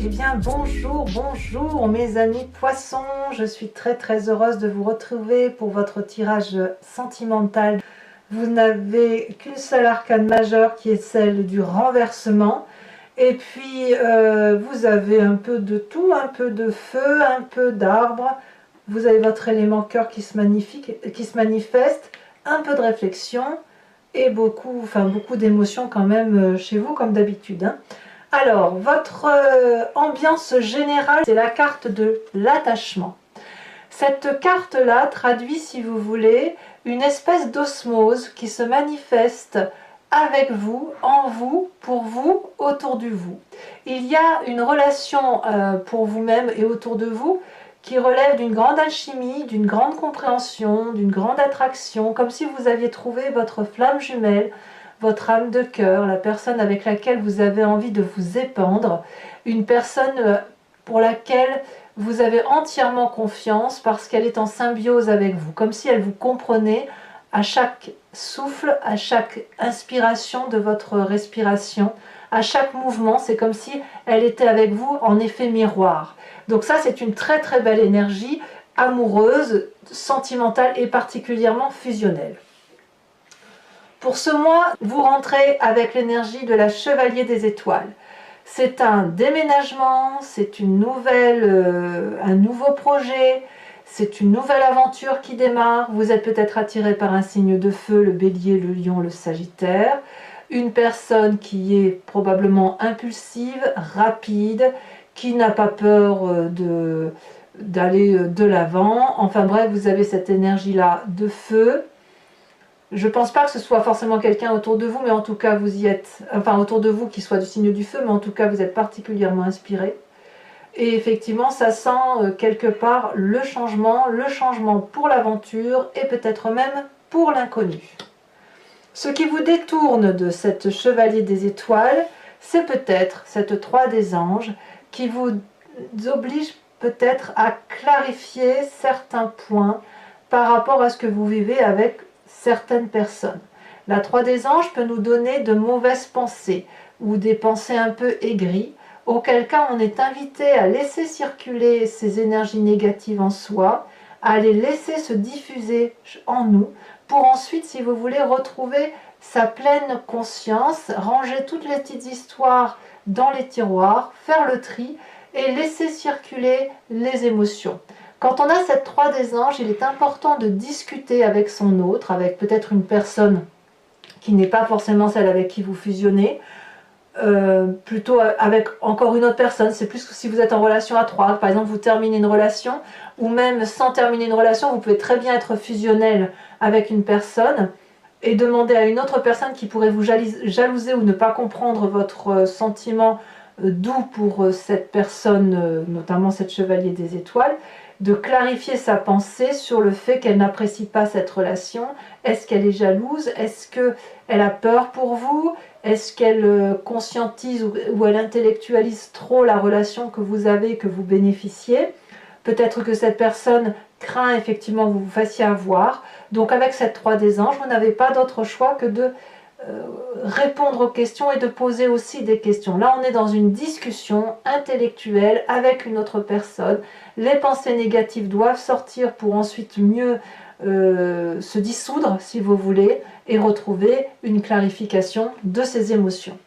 Eh bien bonjour, bonjour mes amis poissons, je suis très heureuse de vous retrouver pour votre tirage sentimental. Vous n'avez qu'une seule arcane majeure qui est celle du renversement. Et puis vous avez un peu de tout, un peu de feu, un peu d'arbre. Vous avez votre élément cœur qui se manifeste, un peu de réflexion et beaucoup d'émotions quand même chez vous comme d'habitude, hein. Alors, votre ambiance générale, c'est la carte de l'attachement. Cette carte-là traduit, si vous voulez, une espèce d'osmose qui se manifeste avec vous, en vous, pour vous, autour de vous. Il y a une relation pour vous-même et autour de vous qui relève d'une grande alchimie, d'une grande compréhension, d'une grande attraction, comme si vous aviez trouvé votre flamme jumelle, votre âme de cœur, la personne avec laquelle vous avez envie de vous épandre, une personne pour laquelle vous avez entièrement confiance parce qu'elle est en symbiose avec vous, comme si elle vous comprenait à chaque souffle, à chaque inspiration de votre respiration, à chaque mouvement, c'est comme si elle était avec vous en effet miroir. Donc ça, c'est une très belle énergie amoureuse, sentimentale et particulièrement fusionnelle. Pour ce mois, vous rentrez avec l'énergie de la Chevalier des Étoiles. C'est un déménagement, c'est un nouveau projet, c'est une nouvelle aventure qui démarre. Vous êtes peut-être attiré par un signe de feu, le Bélier, le Lion, le Sagittaire. Une personne qui est probablement impulsive, rapide, qui n'a pas peur d'aller de l'avant. Enfin bref, vous avez cette énergie-là de feu. Je ne pense pas que ce soit forcément quelqu'un autour de vous, mais en tout cas vous y êtes, enfin autour de vous qui soit du signe du feu, mais en tout cas vous êtes particulièrement inspiré. Et effectivement, ça sent quelque part le changement pour l'aventure et peut-être même pour l'inconnu. Ce qui vous détourne de cette Chevalier des Étoiles, c'est peut-être cette 3 des Anges qui vous oblige peut-être à clarifier certains points par rapport à ce que vous vivez avec certaines personnes. La 3 des Anges peut nous donner de mauvaises pensées ou des pensées un peu aigries, auquel cas on est invité à laisser circuler ces énergies négatives en soi, à les laisser se diffuser en nous, pour ensuite, si vous voulez, retrouver sa pleine conscience, ranger toutes les petites histoires dans les tiroirs, faire le tri et laisser circuler les émotions. Quand on a cette 3 des Anges, il est important de discuter avec son autre, avec peut-être une personne qui n'est pas forcément celle avec qui vous fusionnez, plutôt avec encore une autre personne. C'est plus que si vous êtes en relation à 3, par exemple vous terminez une relation, ou même sans terminer une relation, vous pouvez très bien être fusionnel avec une personne et demander à une autre personne qui pourrait vous jalouser ou ne pas comprendre votre sentiment doux pour cette personne, notamment cette Chevalier des Étoiles, de clarifier sa pensée sur le fait qu'elle n'apprécie pas cette relation. Est-ce qu'elle est jalouse? Est-ce qu'elle a peur pour vous? Est-ce qu'elle conscientise ou elle intellectualise trop la relation que vous avez, que vous bénéficiez? Peut-être que cette personne craint effectivement que vous vous fassiez avoir. Donc avec cette 3 des Anges, vous n'avez pas d'autre choix que de répondre aux questions et de poser aussi des questions. Là, on est dans une discussion intellectuelle avec une autre personne. Les pensées négatives doivent sortir pour ensuite mieux se dissoudre, si vous voulez, et retrouver une clarification de ces émotions.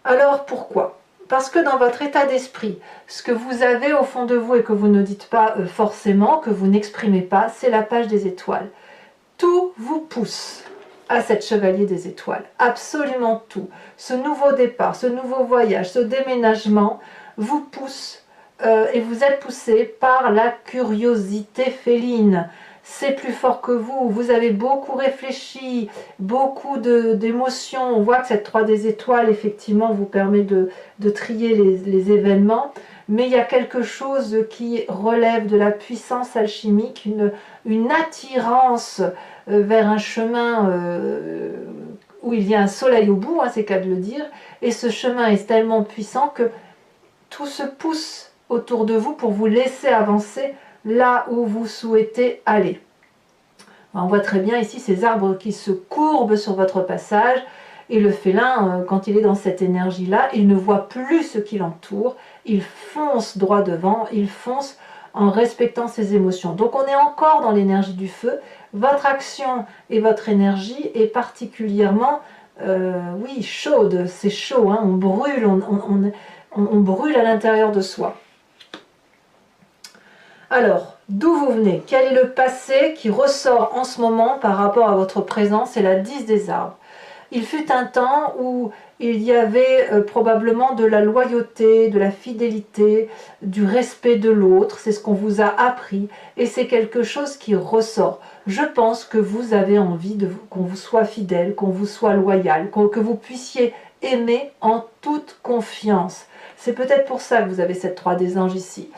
Alors, pourquoi ? Parce que dans votre état d'esprit, ce que vous avez au fond de vous et que vous ne dites pas forcément, que vous n'exprimez pas, c'est la page des étoiles. Tout vous pousse à cette Chevalier des Étoiles, absolument tout. Ce nouveau départ, ce nouveau voyage, ce déménagement vous pousse et vous êtes poussé par la curiosité féline. C'est plus fort que vous, vous avez beaucoup réfléchi, beaucoup d'émotions. On voit que cette 3 des Étoiles, effectivement, vous permet de trier les événements, mais il y a quelque chose qui relève de la puissance alchimique, une attirance vers un chemin où il y a un soleil au bout, hein, c'est qu'à de le dire, et ce chemin est tellement puissant que tout se pousse autour de vous pour vous laisser avancer là où vous souhaitez aller. On voit très bien ici ces arbres qui se courbent sur votre passage Et le félin, quand il est dans cette énergie-là, il ne voit plus ce qui l'entoure, il fonce droit devant, il fonce en respectant ses émotions. Donc on est encore dans l'énergie du feu. Votre action et votre énergie est particulièrement, oui, chaude, c'est chaud, hein, on brûle, on brûle à l'intérieur de soi. Alors, d'où vous venez? Quel est le passé qui ressort en ce moment par rapport à votre présent? C'est la 10 des arbres. Il fut un temps où il y avait probablement de la loyauté, de la fidélité, du respect de l'autre. C'est ce qu'on vous a appris et c'est quelque chose qui ressort. Je pense que vous avez envie qu'on vous soit fidèle, qu'on vous soit loyal, que vous puissiez aimer en toute confiance. C'est peut-être pour ça que vous avez cette 3 des anges ici.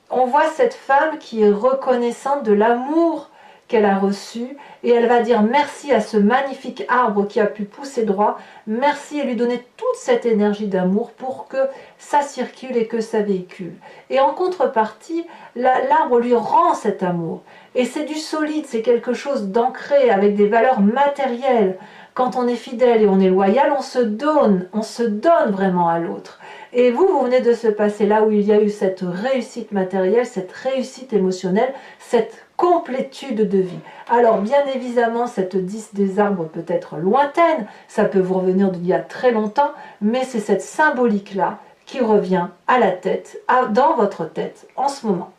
On voit cette femme qui est reconnaissante de l'amour qu'elle a reçu et elle va dire merci à ce magnifique arbre qui a pu pousser droit, merci et lui donner toute cette énergie d'amour pour que ça circule et que ça véhicule. Et en contrepartie, l'arbre lui rend cet amour. Et c'est du solide, c'est quelque chose d'ancré avec des valeurs matérielles. Quand on est fidèle et on est loyal, on se donne vraiment à l'autre. Et vous venez de se passer là où il y a eu cette réussite matérielle, cette réussite émotionnelle, cette complétude de vie. Alors bien évidemment, cette 10 des arbres peut être lointaine, ça peut vous revenir d'il y a très longtemps, mais c'est cette symbolique-là qui revient à la tête, dans votre tête en ce moment.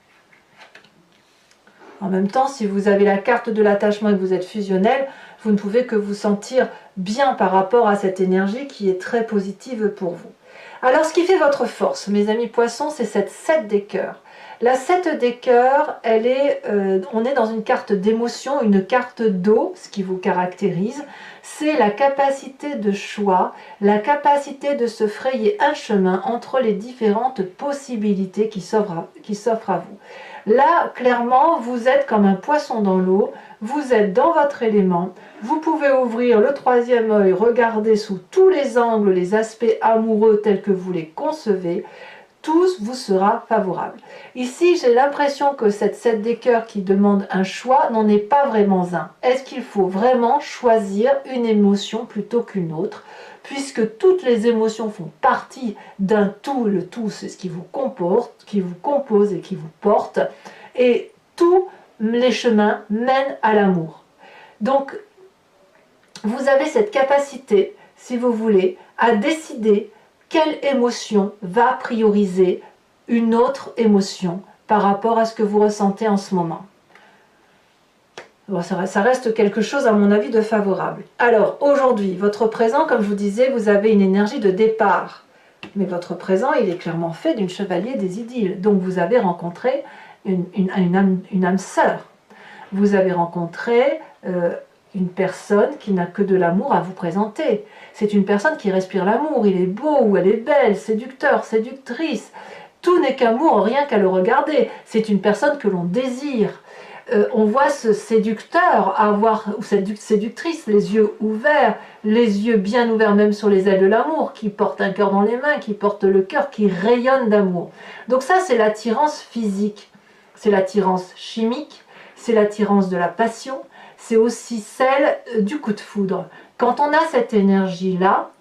En même temps, si vous avez la carte de l'attachement et que vous êtes fusionnel, vous ne pouvez que vous sentir bien par rapport à cette énergie qui est très positive pour vous. Alors, ce qui fait votre force, mes amis poissons, c'est cette 7 des cœurs. La 7 des cœurs, on est dans une carte d'émotion, une carte d'eau, ce qui vous caractérise. C'est la capacité de choix, la capacité de se frayer un chemin entre les différentes possibilités qui s'offrent à vous. Là, clairement, vous êtes comme un poisson dans l'eau, vous êtes dans votre élément, vous pouvez ouvrir le 3e œil, regarder sous tous les angles les aspects amoureux tels que vous les concevez, tout vous sera favorable. Ici, j'ai l'impression que cette 7 des cœurs qui demande un choix n'en est pas vraiment un. Est-ce qu'il faut vraiment choisir une émotion plutôt qu'une autre? Puisque toutes les émotions font partie d'un tout, le tout c'est ce qui vous compose et qui vous porte, et tous les chemins mènent à l'amour. Donc, vous avez cette capacité, si vous voulez, à décider quelle émotion va prioriser une autre émotion par rapport à ce que vous ressentez en ce moment. Bon, ça reste quelque chose, à mon avis, de favorable. Alors, aujourd'hui, votre présent, comme je vous disais, vous avez une énergie de départ. Mais votre présent, il est clairement fait d'une chevalier des idylles. Donc, vous avez rencontré une âme sœur. Vous avez rencontré une personne qui n'a que de l'amour à vous présenter. C'est une personne qui respire l'amour. Il est beau ou elle est belle, séducteur, séductrice. Tout n'est qu'amour, rien qu'à le regarder. C'est une personne que l'on désire. On voit ce séducteur ou cette séductrice, les yeux ouverts, les yeux bien ouverts même sur les ailes de l'amour, qui porte un cœur dans les mains, qui porte le cœur, qui rayonne d'amour. Donc ça, c'est l'attirance physique, c'est l'attirance chimique, c'est l'attirance de la passion, c'est aussi celle du coup de foudre. Quand on a cette énergie-là,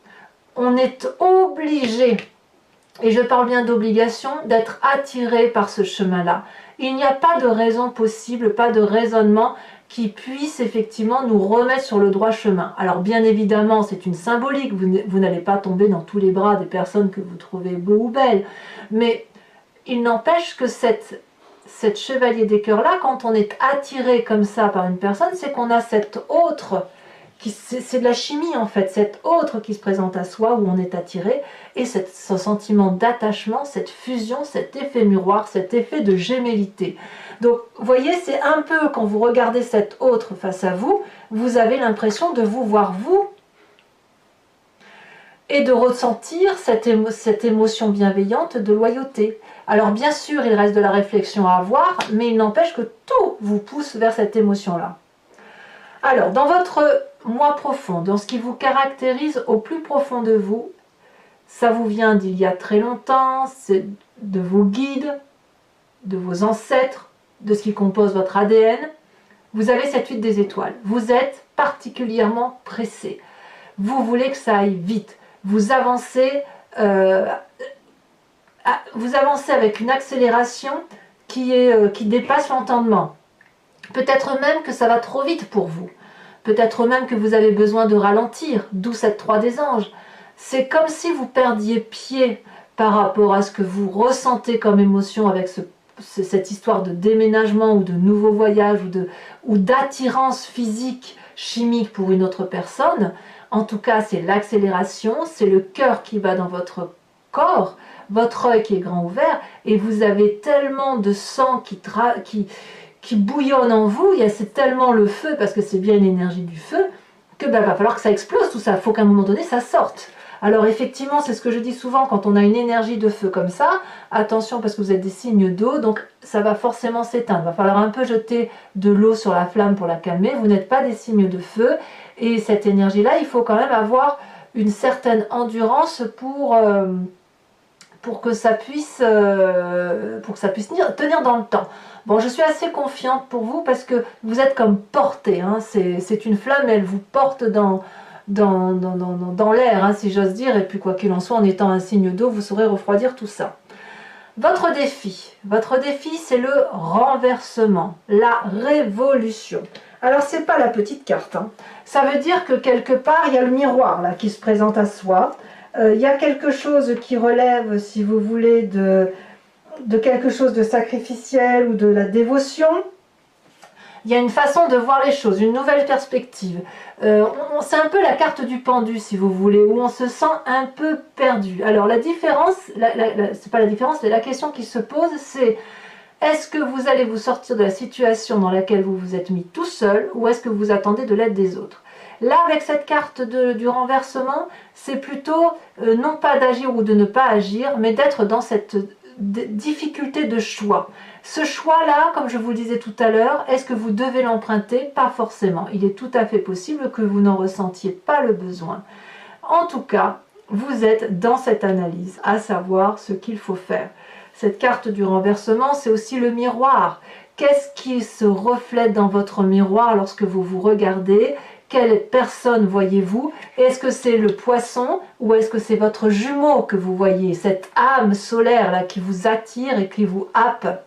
on est obligé, et je parle bien d'obligation, d'être attiré par ce chemin-là. Il n'y a pas de raison possible, pas de raisonnement qui puisse effectivement nous remettre sur le droit chemin. Alors bien évidemment, c'est une symbolique, vous n'allez pas tomber dans tous les bras des personnes que vous trouvez beaux ou belles, mais il n'empêche que cette chevalier des cœurs-là, quand on est attiré comme ça par une personne, c'est qu'on a cette autre, c'est de la chimie en fait, cette autre qui se présente à soi où on est attiré, et ce sentiment d'attachement, cette fusion, cet effet miroir, cet effet de gémellité. Donc vous voyez, c'est un peu quand vous regardez cette autre face à vous, vous avez l'impression de vous voir vous et de ressentir cette émotion bienveillante de loyauté. Alors bien sûr, il reste de la réflexion à avoir, mais il n'empêche que tout vous pousse vers cette émotion-là. Alors, dans votre moi profond, dans ce qui vous caractérise au plus profond de vous, ça vous vient d'il y a très longtemps, c'est de vos guides, de vos ancêtres, de ce qui compose votre ADN. Vous avez cette 8 des étoiles. Vous êtes particulièrement pressé. vous voulez que ça aille vite. Vous avancez avec une accélération qui dépasse l'entendement. Peut-être même que ça va trop vite pour vous. Peut-être même que vous avez besoin de ralentir, d'où cette 3 des anges. C'est comme si vous perdiez pied par rapport à ce que vous ressentez comme émotion avec cette histoire de déménagement ou de nouveau voyage ou d'attirance physique, chimique pour une autre personne. En tout cas, c'est l'accélération, c'est le cœur qui bat dans votre corps, votre œil qui est grand ouvert, et vous avez tellement de sang qui bouillonne en vous, c'est tellement le feu, parce que c'est bien une énergie du feu, que va falloir que ça explose tout ça, il faut qu'à un moment donné ça sorte. Alors effectivement, c'est ce que je dis souvent, quand on a une énergie de feu comme ça, attention parce que vous êtes des signes d'eau, donc ça va forcément s'éteindre. Il va falloir un peu jeter de l'eau sur la flamme pour la calmer. Vous n'êtes pas des signes de feu, et cette énergie-là, il faut quand même avoir une certaine endurance pour que ça puisse tenir dans le temps. Bon, je suis assez confiante pour vous parce que vous êtes comme porté, hein. C'est une flamme, elle vous porte dans l'air, hein, si j'ose dire, et puis quoi qu'il en soit, en étant un signe d'eau, vous saurez refroidir tout ça. Votre défi, c'est le renversement, la révolution. Alors, c'est pas la petite carte, hein. Ça veut dire que quelque part, il y a le miroir là qui se présente à soi. Il y a quelque chose qui relève, si vous voulez, de quelque chose de sacrificiel ou de la dévotion. Il y a une façon de voir les choses, une nouvelle perspective. C'est un peu la carte du pendu, si vous voulez, où on se sent un peu perdu. Alors la différence, c'est pas la différence, c'est la question qui se pose, c'est est-ce que vous allez vous sortir de la situation dans laquelle vous vous êtes mis tout seul, ou est-ce que vous attendez de l'aide des autres? Là, avec cette carte du renversement, c'est plutôt non pas d'agir ou de ne pas agir, mais d'être dans cette difficulté de choix. Ce choix-là, comme je vous le disais tout à l'heure, est-ce que vous devez l'emprunter? Pas forcément. Il est tout à fait possible que vous n'en ressentiez pas le besoin. En tout cas, vous êtes dans cette analyse, à savoir ce qu'il faut faire. Cette carte du renversement, c'est aussi le miroir. Qu'est-ce qui se reflète dans votre miroir lorsque vous vous regardez? Quelle personne voyez-vous? Est-ce que c'est le poisson ou est-ce que c'est votre jumeau que vous voyez? Cette âme solaire là qui vous attire et qui vous happe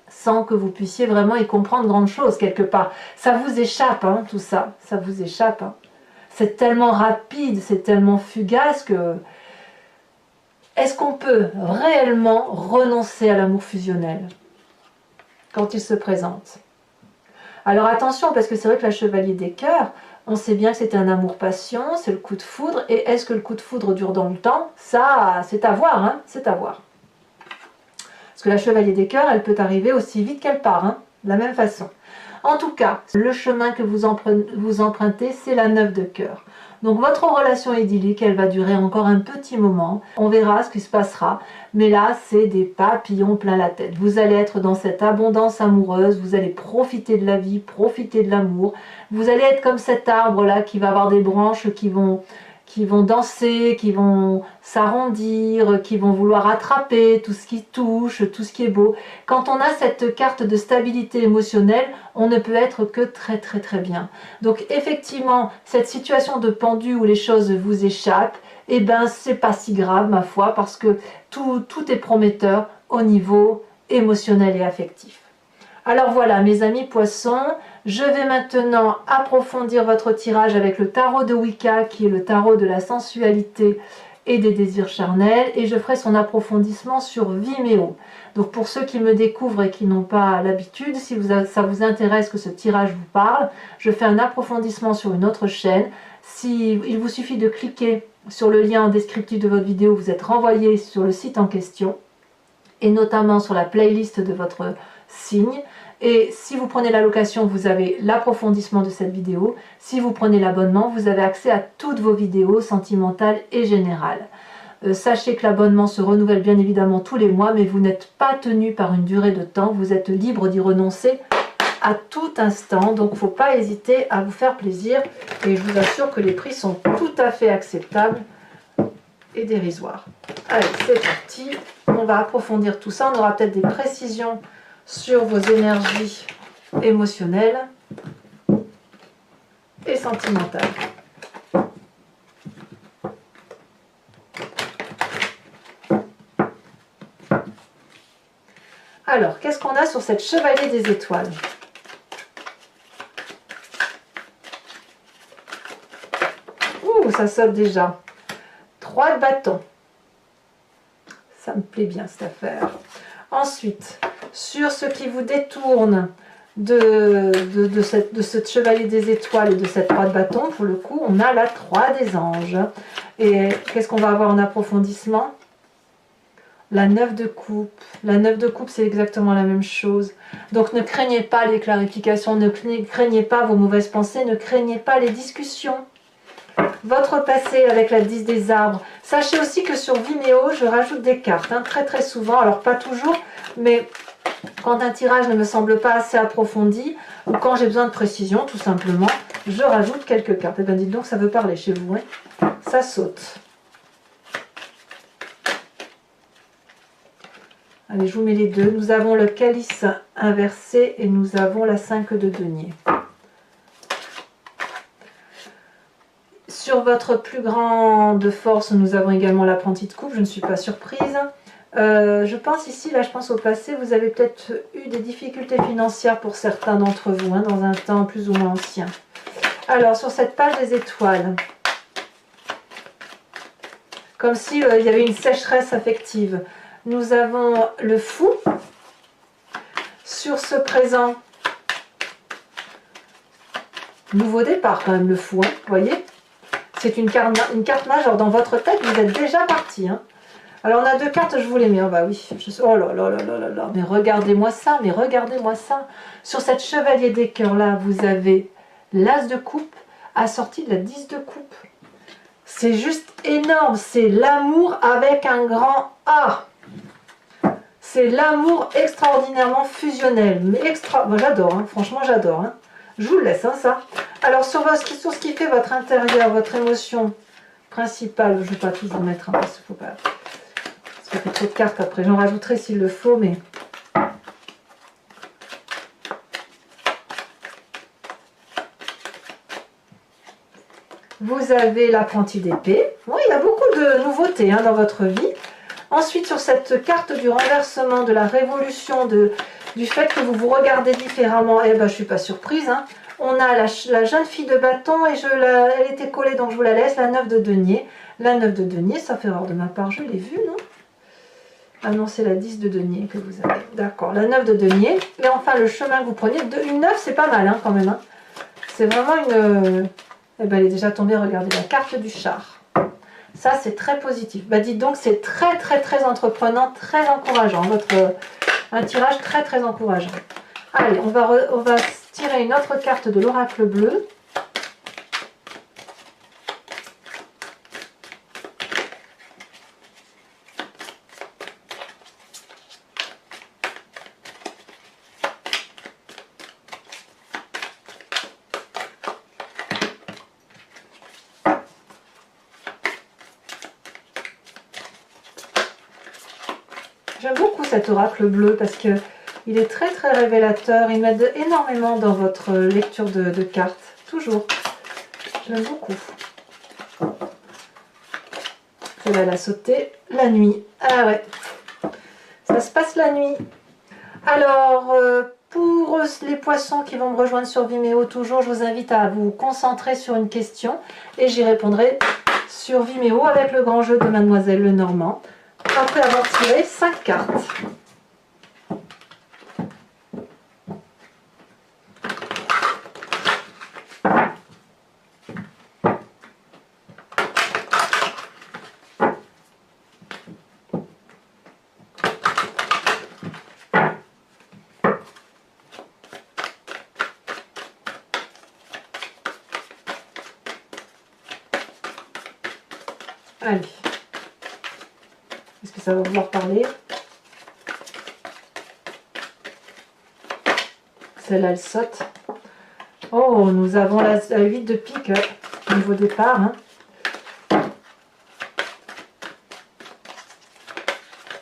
sans que vous puissiez vraiment y comprendre grande chose quelque part. Ça vous échappe, hein, tout ça. Ça vous échappe. Hein. C'est tellement rapide, c'est tellement fugace que... Est-ce qu'on peut réellement renoncer à l'amour fusionnel quand il se présente? Alors attention, parce que c'est vrai que la chevalier des cœurs, on sait bien que c'est un amour-passion, c'est le coup de foudre, et est-ce que le coup de foudre dure dans le temps? Ça, c'est à voir, hein, c'est à voir. Parce que la chevalier des cœurs, elle peut arriver aussi vite qu'elle part, hein, de la même façon. En tout cas, le chemin que vous empruntez, c'est la 9 de cœur. Donc votre relation idyllique, elle va durer encore un petit moment. On verra ce qui se passera. Mais là, c'est des papillons plein la tête. Vous allez être dans cette abondance amoureuse. Vous allez profiter de la vie, profiter de l'amour. Vous allez être comme cet arbre-là qui va avoir des branches qui vont danser, qui vont s'arrondir, qui vont vouloir attraper tout ce qui touche, tout ce qui est beau. Quand on a cette carte de stabilité émotionnelle, on ne peut être que très très très bien. Donc effectivement, cette situation de pendu où les choses vous échappent, eh ben c'est pas si grave ma foi, parce que tout est prometteur au niveau émotionnel et affectif. Alors voilà mes amis poissons, je vais maintenant approfondir votre tirage avec le tarot de Wicca qui est le tarot de la sensualité et des désirs charnels, et je ferai son approfondissement sur Vimeo. Donc pour ceux qui me découvrent et qui n'ont pas l'habitude, si ça vous intéresse que ce tirage vous parle, je fais un approfondissement sur une autre chaîne. Il vous suffit de cliquer sur le lien en descriptif de votre vidéo, vous êtes renvoyé sur le site en question, et notamment sur la playlist de votre signe. Et si vous prenez la location, vous avez l'approfondissement de cette vidéo. Si vous prenez l'abonnement, vous avez accès à toutes vos vidéos sentimentales et générales. Sachez que l'abonnement se renouvelle bien évidemment tous les mois, mais vous n'êtes pas tenu par une durée de temps. Vous êtes libre d'y renoncer à tout instant. Donc il ne faut pas hésiter à vous faire plaisir. Et je vous assure que les prix sont tout à fait acceptables et dérisoires. Allez, c'est parti. On va approfondir tout ça. On aura peut-être des précisions sur vos énergies émotionnelles et sentimentales. Alors, qu'est-ce qu'on a sur cette chevalier des étoiles? Ouh, ça saute déjà. 3 de bâton. Ça me plaît bien cette affaire. Ensuite, sur ce qui vous détourne de ce chevalier des étoiles et de cette 3 de bâton, pour le coup, on a la 3 des anges. Et qu'est-ce qu'on va avoir en approfondissement? La 9 de coupe. La 9 de coupe, c'est exactement la même chose. Donc ne craignez pas les clarifications, ne craignez pas vos mauvaises pensées, ne craignez pas les discussions. Votre passé avec la 10 des arbres. Sachez aussi que sur Vimeo, je rajoute des cartes, hein, très très souvent. Alors pas toujours, mais quand un tirage ne me semble pas assez approfondi, ou quand j'ai besoin de précision, tout simplement, je rajoute quelques cartes. Et bien dites donc, ça veut parler chez vous, hein. Ça saute. Allez, je vous mets les deux. Nous avons le calice inversé et nous avons la 5 de denier. Sur votre plus grande force, nous avons également l'apprenti de coupe. Je ne suis pas surprise. Je pense ici, là je pense au passé, vous avez peut-être eu des difficultés financières pour certains d'entre vous, hein, dans un temps plus ou moins ancien. Alors, sur cette page des étoiles, comme s'il y avait une sécheresse affective. Nous avons le fou. Sur ce présent, nouveau départ quand même, le fou, hein, vous voyez. C'est une carte majeure. Dans votre tête, vous êtes déjà parti. Hein. Alors, on a deux cartes, je vous les mets. Oh, bah oui. Oh là là là là là là. Mais regardez-moi ça, mais regardez-moi ça. Sur cette chevalier des cœurs-là, vous avez l'as de coupe assorti de la 10 de coupe. C'est juste énorme. C'est l'amour avec un grand A. C'est l'amour extraordinairement fusionnel. Mais moi, j'adore, hein. Franchement, j'adore. Hein. Je vous le laisse, hein, ça. Alors, sur ce qui fait votre intérieur, votre émotion principale, je ne vais pas tout vous mettre, hein, parce qu'il ne faut pas... Ça fait trop de cartes après. J'en rajouterai s'il le faut, mais... Vous avez l'apprenti d'épée. Oui, il y a beaucoup de nouveautés, hein, dans votre vie. Ensuite, sur cette carte du renversement, de la révolution, du fait que vous vous regardez différemment, eh ben, je ne suis pas surprise. Hein. On a la jeune fille de bâton et elle était collée, donc je vous la laisse, la 9 de denier. La 9 de denier, ça fait erreur de ma part, je l'ai vue, non? Ah non, c'est la 10 de denier que vous avez. D'accord, la 9 de denier. Et enfin, le chemin que vous preniez, une 9, c'est pas mal, hein, quand même. Hein. C'est vraiment une... Eh ben, elle est déjà tombée, regardez, la carte du char. Ça, c'est très positif. Bah, dites donc, c'est très, très, très entreprenant, très encourageant. Un tirage très, très encourageant. Allez, on va tirer une autre carte de l'oracle bleu. J'aime beaucoup cet oracle bleu parce que il est très très révélateur. Il m'aide énormément dans votre lecture de cartes. Toujours. J'aime beaucoup. Celle-là, elle a sauté la nuit. Ah ouais. Ça se passe la nuit. Alors, pour les poissons qui vont me rejoindre sur Vimeo, toujours, je vous invite à vous concentrer sur une question et j'y répondrai sur Vimeo avec le grand jeu de Mademoiselle Lenormand. Après avoir tiré 5 cartes. Allez. Est-ce que ça va vouloir parler? Celle-là, elle saute. Oh, nous avons la 8 de pique au niveau départ. Hein.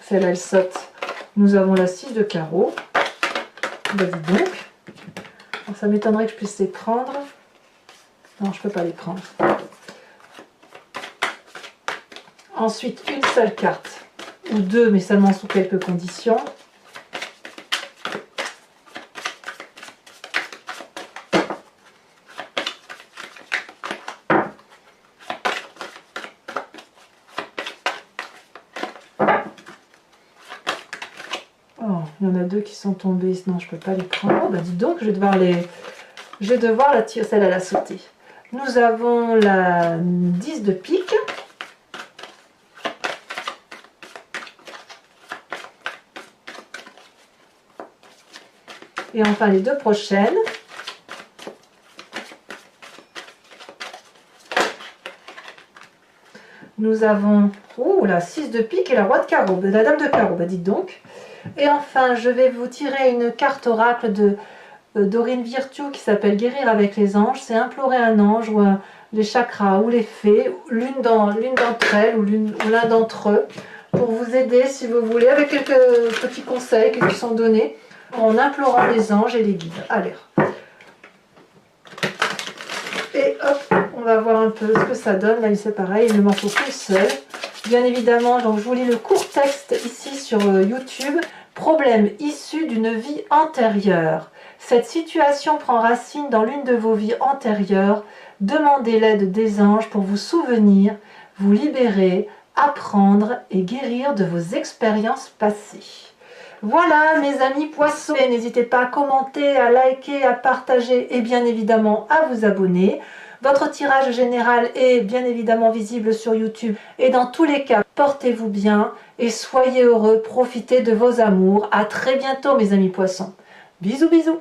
Celle-là, elle saute. Nous avons la 6 de carreau. Bah, dis donc. Alors, ça m'étonnerait que je puisse les prendre. Non, je ne peux pas les prendre. Ensuite, une seule carte. Ou deux, mais seulement sous quelques conditions. il y en a deux qui sont tombés, sinon je ne peux pas les prendre. Oh, bah dis donc, je vais devoir la tirer, celle-là, la sauter. Nous avons la 10 de pique. Et enfin les deux prochaines. Nous avons la 6 de pique et la roi de carreau, la dame de carreau, bah dites donc. Et enfin, je vais vous tirer une carte oracle de Dorine Virtue qui s'appelle Guérir avec les anges. C'est implorer un ange ou les chakras ou les fées, l'une d'entre elles ou l'un d'entre eux, pour vous aider si vous voulez, avec quelques petits conseils qui sont donnés en implorant les anges et les guides. Allez. Et hop, on va voir un peu ce que ça donne. Là, c'est pareil, il ne m'en faut qu'une seule. Bien évidemment, donc je vous lis le court texte ici sur YouTube. Problème issu d'une vie antérieure. Cette situation prend racine dans l'une de vos vies antérieures. Demandez l'aide des anges pour vous souvenir, vous libérer, apprendre et guérir de vos expériences passées. Voilà mes amis poissons, n'hésitez pas à commenter, à liker, à partager et bien évidemment à vous abonner. Votre tirage général est bien évidemment visible sur YouTube et dans tous les cas, portez-vous bien et soyez heureux, profitez de vos amours. À très bientôt mes amis poissons. Bisous bisous.